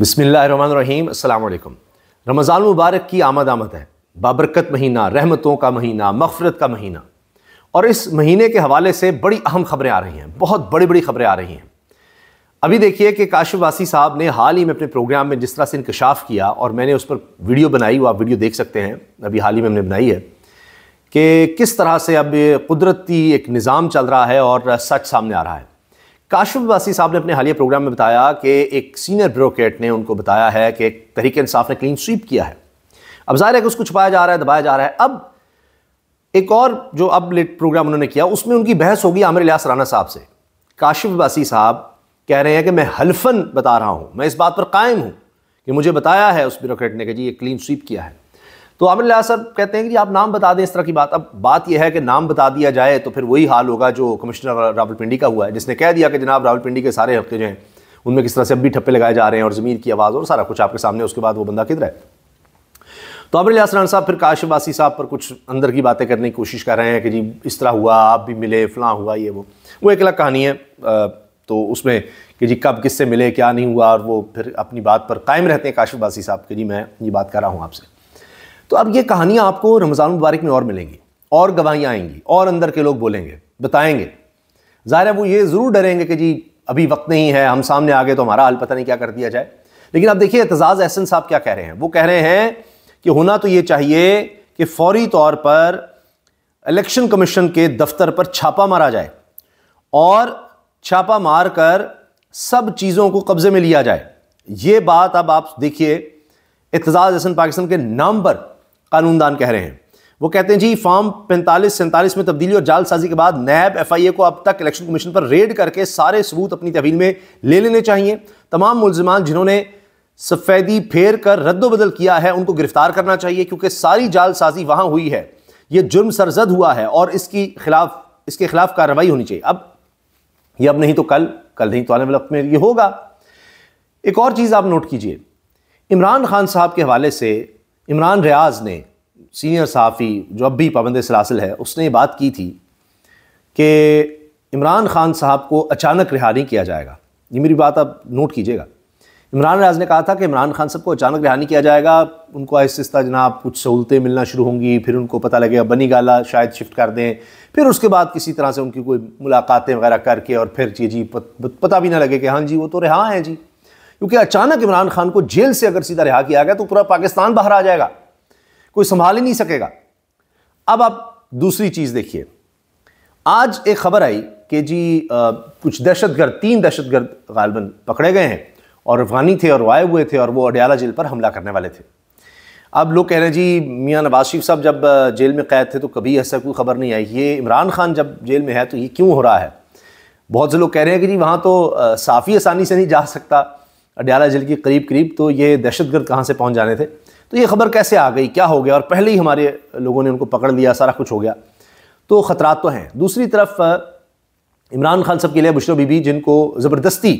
बिस्मिल्लाहिर्रहमानिर्रहीम, अस्सलाम वालेकुम। रमज़ान मुबारक की आमद है। बाबरकत महीना, रहमतों का महीना, मग़फ़िरत का महीना। और इस महीने के हवाले से बड़ी अहम खबरें आ रही हैं, बहुत बड़ी बड़ी खबरें आ रही हैं। अभी देखिए कि काशिफ़ वासी साहब ने हाल ही में अपने प्रोग्राम में जिस तरह से इंकशाफ किया और मैंने उस पर वीडियो बनाई, वो आप वीडियो देख सकते हैं, अभी हाल ही में हमने बनाई है कि किस तरह से अब कुदरती एक निज़ाम चल रहा है और सच सामने आ रहा है। काशिफ़ वासी साहब ने अपने हालिया प्रोग्राम में बताया कि एक सीनियर ब्यूरोक्रेट ने उनको बताया है कि तहरीक इंसाफ ने क्लीन स्वीप किया है। अब ज़ाहिर है कि उसको छुपाया जा रहा है, दबाया जा रहा है। अब एक और जो अब लेट प्रोग्राम उन्होंने किया, उसमें उनकी बहस होगी आमिर इलियास राना साहब से। काशिफ़ वासी साहब कह रहे हैं कि मैं हल्फन बता रहा हूँ, मैं इस बात पर कायम हूँ कि मुझे बताया है उस ब्यूरोक्रेट ने कि जी ये क्लीन स्वीप किया है। तो आमिर इलियास साहब कहते हैं कि जी आप नाम बता दें, इस तरह की बात। अब बात यह है कि नाम बता दिया जाए तो फिर वही हाल होगा जो कमिश्नर रावलपिंडी का हुआ है, जिसने कह दिया कि जनाब रावलपिंडी के सारे हल्के जो हैं उनमें किस तरह से अब भी ठप्पे लगाए जा रहे हैं और ज़मीर की आवाज़ और सारा कुछ आपके सामने। उसके बाद वो बंदा किधर है? तो आमिर इलियास राना साहब फिर काशिफ़ वासी साहब पर कुछ अंदर की बातें करने की कोशिश कर रहे हैं कि जी इस तरह हुआ, आप भी मिले, फ़लाँ हुआ, ये वो एक अलग कहानी है। तो उसमें कि जी कब किससे मिले, क्या नहीं हुआ, और वो फिर अपनी बात पर कायम रहते हैं काशिफ़ वासी साहब कि जी मैं ये बात कर रहा हूँ आपसे। तो अब ये कहानियाँ आपको रमज़ान मुबारक में और मिलेंगी, और गवाहियाँ आएंगी, और अंदर के लोग बोलेंगे, बताएंगे। ज़ाहिर है वो ये ज़रूर डरेंगे कि जी अभी वक्त नहीं है, हम सामने आ गए तो हमारा हाल पता नहीं क्या कर दिया जाए। लेकिन अब देखिए एतजाज़ अहसन साहब क्या कह रहे हैं। वो कह रहे हैं कि होना तो ये चाहिए कि फौरी तौर पर इलेक्शन कमीशन के दफ्तर पर छापा मारा जाए और छापा मार कर सब चीज़ों को कब्ज़े में लिया जाए। ये बात अब आप देखिए एतजाज़ अहसन पाकिस्तान के नाम पर कानूनदान कह रहे हैं। वो कहते हैं जी फॉर्म 45-47 में तब्दीली और जालसाजी के बाद नैब FIA को अब तक इलेक्शन कमीशन पर रेड करके सारे सबूत अपनी तहवील में ले लेने चाहिए। तमाम मुल्ज़िमान जिन्होंने सफ़ेदी फेर कर रद्दोबदल किया है उनको गिरफ्तार करना चाहिए, क्योंकि सारी जालसाजी वहाँ हुई है, ये जुर्म सरजद हुआ है और इसके खिलाफ कार्रवाई होनी चाहिए। अब नहीं तो कल नहीं तो आने वाले वक्त में ये होगा। एक और चीज़ आप नोट कीजिए, इमरान खान साहब के हवाले से इमरान रियाज ने, सीनियर सहाफ़ी जो अब भी पाबंद सलासिल है, उसने ये बात की थी कि इमरान खान साहब को अचानक रिहा नहीं किया जाएगा। ये मेरी बात आप नोट कीजिएगा। इमरान रियाज ने कहा था कि इमरान खान साहब को अचानक रिहा नहीं किया जाएगा, उनको आहिस्ता जनाब कुछ सहूलतें मिलना शुरू होंगी, फिर उनको पता लगेगा बनी गाला शायद शिफ्ट कर दें, फिर उसके बाद किसी तरह से उनकी कोई मुलाकातें वगैरह करके और फिर जी पता भी ना लगे कि हाँ जी वो तो रिहा हैं जी। क्योंकि अचानक इमरान खान को जेल से अगर सीधा रिहा किया गया तो पूरा पाकिस्तान बाहर आ जाएगा, कोई संभाल ही नहीं सकेगा। अब आप दूसरी चीज़ देखिए, आज एक खबर आई कि जी कुछ दहशतगर्द, 3 दहशतगर्द गालिबन पकड़े गए हैं और अफगानी थे और आए हुए थे और वो अडयाला जेल पर हमला करने वाले थे। अब लोग कह रहे हैं जी मियाँ नवाज शरीफ साहब जब जेल में कैद थे तो कभी ऐसा कोई खबर नहीं आई, ये इमरान खान जब जेल में है तो ये क्यों हो रहा है। बहुत से लोग कह रहे हैं कि जी वहाँ तो साफ़ी आसानी से नहीं जा सकता, अडयाला जेल के करीब, तो ये दहशतगर्द कहाँ से पहुँच जाने थे, तो ये खबर कैसे आ गई, क्या हो गया, और पहले ही हमारे लोगों ने उनको पकड़ लिया, सारा कुछ हो गया। तो ख़तरात तो हैं। दूसरी तरफ इमरान खान साहब के लिए बुशरा बीबी, जिनको ज़बरदस्ती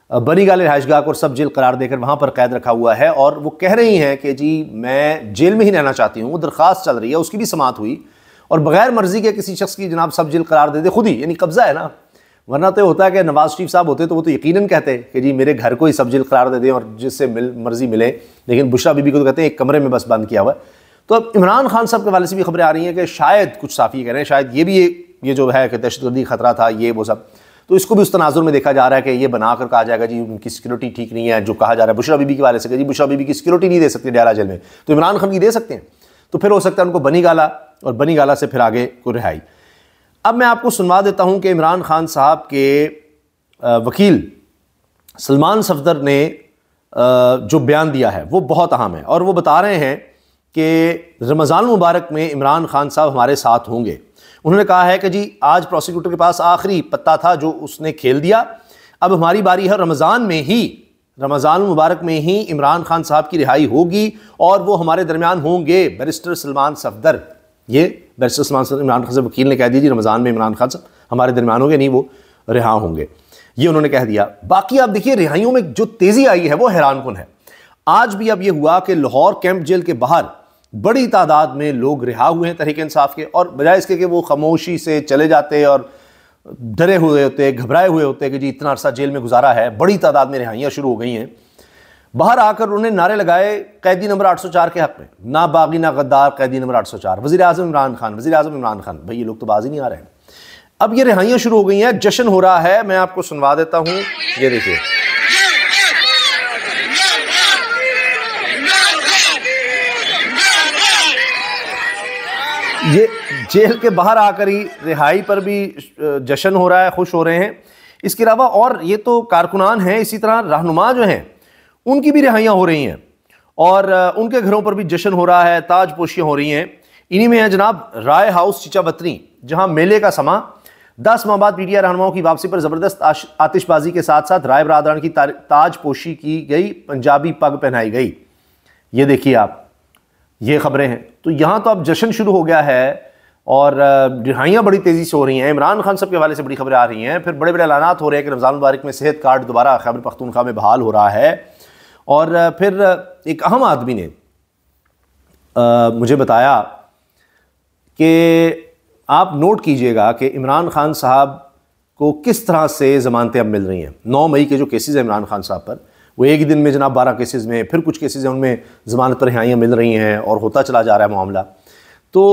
बनी गाले रिहाइशगाह को सब जेल करार देकर वहाँ पर कैद रखा हुआ है, और वो कह रही हैं कि जी मैं जेल में ही रहना चाहती हूँ, वो दरख्वास्त चल रही है, उसकी भी समाअत हुई, और बग़ैर मर्ज़ी के किसी शख्स की जनाब सब जेल करार दे दे खुद ही, यानी कब्ज़ा है ना। वरना तो होता है कि नवाज शरीफ साहब होते तो वो तो यकीनन कहते कि जी मेरे घर को ही सब जेल करार दे दें और जिससे मर्जी मिले, लेकिन बुशरा बीबी को तो कहते हैं एक कमरे में बस बंद किया हुआ है। तो अब इमरान खान साहब के वाले से भी खबरें आ रही हैं कि शायद कुछ साफ़ी कह रहे हैं शायद ये भी ये जो है कि दहशतगर्दी खतरा था, ये वो सब, तो इसको भी उस तनाजुर में देखा जा रहा है कि ये बना कर कहा जाएगा जी उनकी सिक्योरिटी ठीक नहीं है, जो कहा जा रहा है बुशरा बीबी के वाले से कि जी बुशरा बीबी की सिक्योरिटी नहीं दे सकते अडयाला जेल में, तो इमरान खान की दे सकते हैं। तो फिर हो सकता है उनको बनी गाला, और बनी गाला से फिर आगे को रिहाई। अब मैं आपको सुनवा देता हूँ कि इमरान खान साहब के वकील सलमान सफदर ने जो बयान दिया है वो बहुत अहम है, और वो बता रहे हैं कि रमज़ान मुबारक में इमरान खान साहब हमारे साथ होंगे। उन्होंने कहा है कि जी आज प्रोसिक्यूटर के पास आखिरी पत्ता था जो उसने खेल दिया, अब हमारी बारी है, रमज़ान मुबारक में ही इमरान खान साहब की रिहाई होगी और वो हमारे दरमियान होंगे। बैरिस्टर सलमान सफदर, ये बैरिस्टर सलमान सफदर इमरान खान साहब वकील ने कह दिया जी रमज़ान में इमरान खान साहब हमारे दरमियान होंगे, नहीं वो रिहा होंगे, ये उन्होंने कह दिया। बाकी आप देखिए रिहाइयों में जो तेज़ी आई है वो हैरानकुन है। आज भी अब ये हुआ कि लाहौर कैंप जेल के बाहर बड़ी तादाद में लोग रिहा हुए हैं तहरीक इंसाफ के, और बजाय इसके कि वो खामोशी से चले जाते और डरे हुए होते, घबराए हुए होते कि जी इतना अरसा जेल में गुजारा है, बड़ी तादाद में रिहाइयाँ शुरू हो गई हैं। बाहर आकर उन्होंने नारे लगाए कैदी नंबर 804 के हक में, ना बागी ना गद्दार, कैदी नंबर 804, वज़ीर आज़म इमरान खान, वज़ीर आज़म इमरान खान। भाई ये लोग तो बाज ही नहीं आ रहे हैं। अब ये रिहाइयाँ शुरू हो गई हैं, जश्न हो रहा है। मैं आपको सुनवा देता हूँ, ये देखिए। ये जेल के बाहर आकर ही रिहाई पर भी जश्न हो रहा है, खुश हो रहे हैं। इसके अलावा और ये तो कारकुनान हैं, इसी तरह रहनुमा जो हैं उनकी भी रिहाइयाँ हो रही हैं और उनके घरों पर भी जश्न हो रहा है, ताजपोशियाँ हो रही हैं। इन्हीं में है जनाब राय हाउस चिचावतनी, जहाँ मेले का समा। 10 माह बाद पीटीआई रहनुमाओं की वापसी पर ज़बरदस्त आतिशबाजी के साथ साथ राय बरादरान की ताजपोशी की गई, पंजाबी पग पहनाई गई। ये देखिए आप, ये खबरें हैं। तो यहाँ तो अब जश्न शुरू हो गया है और रिहाइयाँ बड़ी तेज़ी से हो रही हैं। इमरान खान साहब के हवाले से बड़ी खबरें आ रही हैं। फिर बड़े बड़े ऐलानात हो रहे हैं कि रमज़ान मुबारक में सेहत कार्ड दोबारा खैबर पख्तूनख्वा में बहाल हो रहा है। और फिर एक अहम आदमी ने मुझे बताया कि आप नोट कीजिएगा कि इमरान खान साहब को किस तरह से ज़मानतें अब मिल रही हैं। 9 मई के जो केसेस हैं इमरान खान साहब पर, वो एक ही दिन में जनाब 12 केसेस में, फिर कुछ केसेस हैं उनमें ज़मानत पर रिहाइयाँ मिल रही हैं और होता चला जा रहा है मामला। तो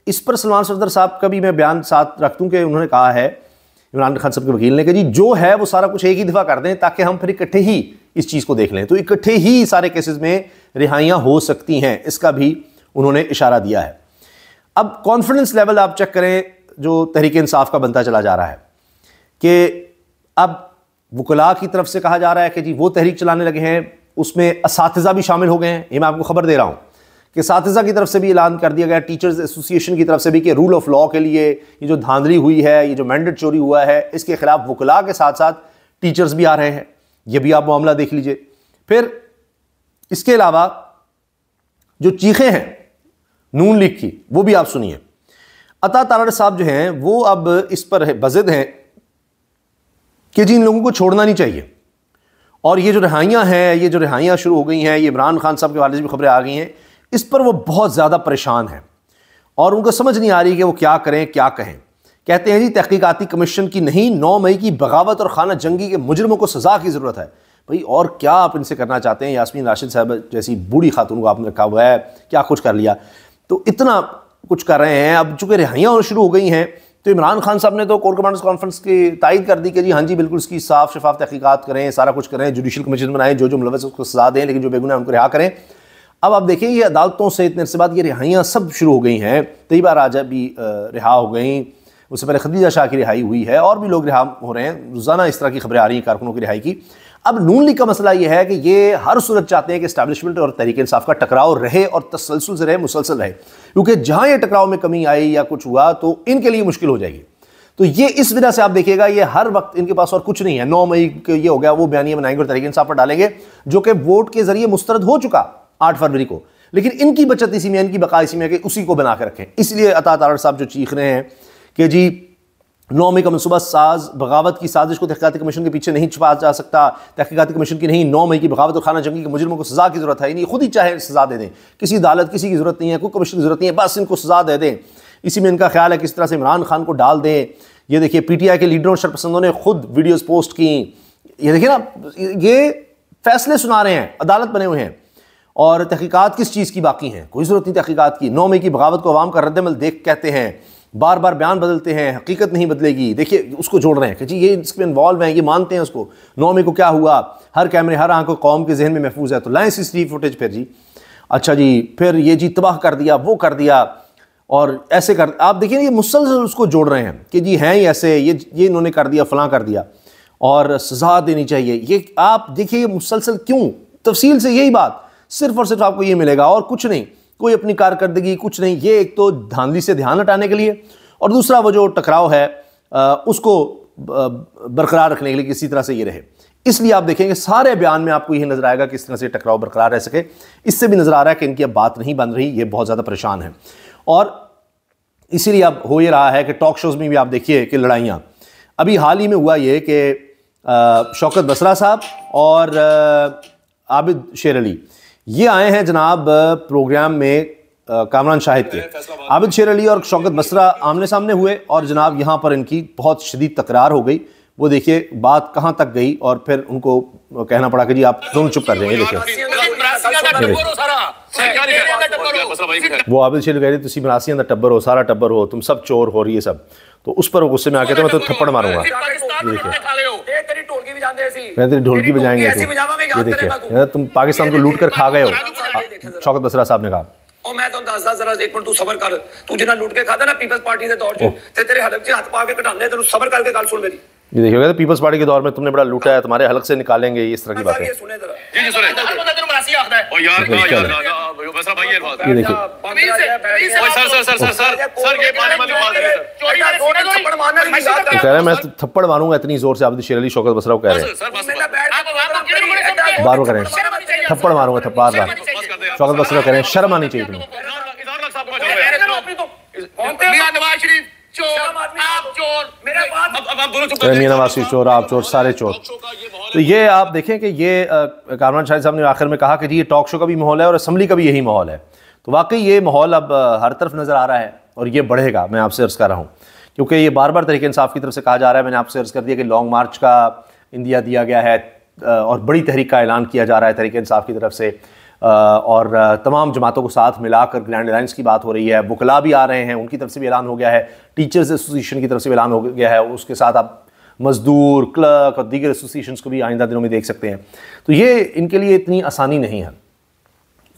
इस पर सलमान सफदर साहब का भी मैं बयान साथ रख दूँ कि उन्होंने कहा है इमरान खान साहब के वकील ने कि जी जो है वो सारा कुछ एक ही दफ़ा कर दें ताकि हम फिर इकट्ठे ही इस चीज़ को देख लें। तो इकट्ठे ही सारे केसेस में रिहाइयाँ हो सकती हैं, इसका भी उन्होंने इशारा दिया है। अब कॉन्फिडेंस लेवल आप चेक करें जो तहरीक इंसाफ का बनता चला जा रहा है कि अब वकला की तरफ से कहा जा रहा है कि जी वो तहरीक चलाने लगे हैं, उसमें असातिज़ा भी शामिल हो गए हैं। ये मैं आपको खबर दे रहा हूँ कि असातिज़ा की तरफ से भी ऐलान कर दिया गया, टीचर्स एसोसिएशन की तरफ से भी, कि रूल ऑफ लॉ के लिए ये जो धांधली हुई है, ये जो मैंडेट चोरी हुआ है, इसके खिलाफ वकला के साथ साथ टीचर्स भी आ रहे हैं। ये भी आप मामला देख लीजिए। फिर इसके अलावा जो चीखें हैं नून लीग की, वो भी आप सुनिए। अता तारड़ साहब जो हैं वो अब इस पर बज़िद हैं कि जी इन लोगों को छोड़ना नहीं चाहिए। और ये जो रिहाइयाँ हैं, ये जो रिहाइयाँ शुरू हो गई हैं, ये इमरान खान साहब के हवाले से भी खबरें आ गई हैं, इस पर वो बहुत ज़्यादा परेशान हैं और उनको समझ नहीं आ रही कि वो क्या करें क्या कहें। कहते हैं जी तहकीकाती कमीशन की नहीं, 9 मई की बगावत और खाना जंगी के मुजरमों को सज़ा की ज़रूरत है। भाई और क्या आप इनसे करना चाहते हैं? यास्मीन राशिद साहब जैसी बूढ़ी खातून को आपने रखा हुआ है, क्या कुछ कर लिया, तो इतना कुछ कर रहे हैं। अब चूँकि रिहाइयाँ शुरू हो गई हैं तो इमरान खान साहब ने तो कोर कमांडर्स कॉन्फ्रेंस की तायद कर दी कि जी हाँ जी बिल्कुल इसकी साफ शफाफ तहकीकात करें, सारा कुछ करें, जुडिशल कमीशन बनाएं, जो मुलविस उसको सजा दें, लेकिन जो बेगुनाह उनको रिहा करें। अब आप देखें ये अदालतों से इतने से बाद ये रिहाइयाँ सब शुरू हो गई हैं। तैयबा राजा भी रिहा हो गई, उससे पहले खदीजा शाह की रिहाई हुई है और भी लोग रिहा हो रहे हैं। रोज़ाना इस तरह की खबरें आ रही हैं कारकुनों की रिहाई की। अब नून लीग का मसला ये है कि ये हर सूरत चाहते हैं कि एस्टैब्लिशमेंट और तहरीक इंसाफ का टकराव रहे और तसलसल से रहे, मुसलसल रहे, क्योंकि जहाँ ये टकराव में कमी आई या कुछ हुआ तो इनके लिए मुश्किल हो जाएगी। तो ये इस वजह से आप देखिएगा ये हर वक्त इनके पास और कुछ नहीं है। 9 मई को ये हो गया, वो बयानिया बनाएंगे और तहरीक इंसाफ पर डालेंगे, जो कि वोट के जरिए मुस्तरद हो चुका 8 फरवरी को, लेकिन इनकी बचत इसी में, इनकी बका इसी में कि उसी को बना के रखें। इसलिए अता तारड़ साहब जो चीख रहे हैं कि जी 9 मई का मनसूबा साज बगावत की साजिश को तहकीकाती कमीशन के पीछे नहीं छुपा जा सकता, तहकीकाती कमीशन की नहीं, 9 मई की बगावत और खाना जंगी के मुजरिमों को सजा की जरूरत है, नहीं खुद ही चाहे सजा दे दें, किसी अदालत किसी की जरूरत नहीं है, कोई कमीशन की जरूरत नहीं है, बस इनको सजा दे दें। इसी में इनका ख्याल है किस तरह से इमरान खान को डाल दें। ये देखिए पीटीआई के लीडरों और शरपसंदों ने खुद वीडियोस पोस्ट की। ये देखिए ना, ये फैसले सुना रहे हैं, अदालत बने हुए हैं और तहकीकात किस चीज़ की बाकी हैं, कोई ज़रूरत नहीं तहकीकात की। 9 मई की बगावत को अवाम का रद्दमल देख कहते हैं, बार बार बयान बदलते हैं, हकीकत नहीं बदलेगी। देखिए उसको जोड़ रहे हैं कि जी ये इसमें इन्वॉल्व हैं, ये मानते हैं उसको। 9 मई को क्या हुआ, हर कैमरे हर आंख को कौम के जहन में महफूज है, तो लाएँ CCTV फुटेज। फिर जी अच्छा जी, फिर ये जी तबाह कर दिया, वो कर दिया और ऐसे कर, आप देखिए ये मुसलसल उसको जोड़ रहे हैं कि जी हैं ही ऐसे, ये इन्होंने कर दिया, फलां कर दिया और सजा देनी चाहिए। ये आप देखिए ये मुसलसल क्यों, तफसील से यही बात, सिर्फ और सिर्फ आपको ये मिलेगा और कुछ नहीं, कोई अपनी कारकर्दगी कुछ नहीं। ये एक तो धांधली से ध्यान हटाने के लिए और दूसरा वो जो टकराव है उसको बरकरार रखने के लिए किसी तरह से ये रहे। इसलिए आप देखेंगे सारे बयान में आपको यही नजर आएगा किस तरह से टकराव बरकरार रह सके। इससे भी नजर आ रहा है कि इनकी अब बात नहीं बन रही, ये बहुत ज़्यादा परेशान है। और इसीलिए अब हो ये रहा है कि टॉक शोज़ में भी आप देखिए कि लड़ाइयाँ, अभी हाल ही में हुआ ये कि शौकत बसरा साहब और आबिद शेर अली ये आए हैं जनाब प्रोग्राम में कामरान शाहिद के। आबिद शेर अली और शौकत बसरा आमने सामने हुए और जनाब यहाँ पर इनकी बहुत शदीद तकरार हो गई, वो देखिए बात कहाँ तक गई और फिर उनको कहना पड़ा कि जी आप दोनों चुप कर जाइए। देखिए वो आबिद शेर कह रही तुसी मरासी अंदर टब्बर हो, सारा टब्बर हो, तुम सब चोर हो रही है सब, तो उस पर वो गुस्से में आके तो मैं तो थप्पड़ मारूंगा। मैं तेरी ढोलकी बजाएंगे, ये देखिए तुम पाकिस्तान को लूट कर खा गए हो, शौकत बसरा साहब ने कहा। और मैं तो दसदा जरा एक मिनट तू सबर कर, तू जिन्ना लूट के खाता ना पीपल्स पार्टी के दौर च तेरे हलक च हाथ पा के कटाने, तेनू सबर करके गल सुन मेरी। ये देखिए तो पीपल्स पार्टी के दौर में तुमने बड़ा लूटा है, तुम्हारे हलक से निकालेंगे, इस तरह की बातें। ये सुने जरा, जी जी सुने। ओ यार बसरा भाई ये बात। ये देखिए सर ये पानी वाली बात है सर। थप्पड़ मारना नहीं याद कह रहे हैं मैं थप्पड़ मारूंगा इतनी जोर से, आबिद शेर अली शौकत बसरा को कह रहे हैं, बार बार कह रहे हैं थप्पड़ मारूंगा, थप्पड़ बार शौकत बसरा कह रहे हैं शर्म आनी चाहिए तुम्हें। मियां नवाज शरीफ चोर, आप चोर, सारे चोर। तो ये आप देखें कि ये कामरान शाहिद साहब ने आखिर में कहा कि जी ये टॉक शो का भी माहौल है और असम्बली का भी यही माहौल है। तो वाकई ये माहौल अब हर तरफ नज़र आ रहा है और ये बढ़ेगा, मैं आपसे अर्ज़ कर रहा हूँ, क्योंकि ये बार बार तहरीक इंसाफ की तरफ से कहा जा रहा है। मैंने आपसे अर्ज़ कर दिया कि लॉन्ग मार्च का इंदिया दिया गया है और बड़ी तहरीक का ऐलान किया जा रहा है तहरीक इंसाफ की तरफ से, और तमाम जमातों को साथ मिलाकर ग्रैंड अलायंस की बात हो रही है। वकला भी आ रहे हैं, उनकी तरफ से भी ऐलान हो गया है, टीचर्स एसोसिएशन की तरफ से भी ऐलान हो गया है, उसके साथ आप मजदूर, क्लर्क और दीगर एसोसिएशंस को भी आइंदा दिनों में देख सकते हैं। तो ये इनके लिए इतनी आसानी नहीं है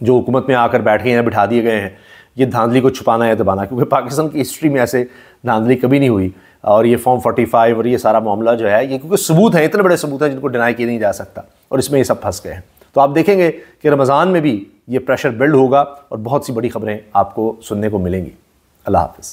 जो हुकूमत में आकर बैठे हैं, बिठा दिए गए हैं, ये धांधली को छुपाना है दबाना, क्योंकि पाकिस्तान की हिस्ट्री में ऐसे धांधली कभी नहीं हुई। और ये फॉर्म 45 और ये सारा मामला जो है, ये क्योंकि सबूत हैं, इतने बड़े सबूत हैं जिनको डिनाई किया नहीं जा सकता, और इसमें ये सब फंस गए हैं। तो आप देखेंगे कि रमज़ान में भी ये प्रेशर बिल्ड होगा और बहुत सी बड़ी खबरें आपको सुनने को मिलेंगी। अल्लाह हाफ़िज़।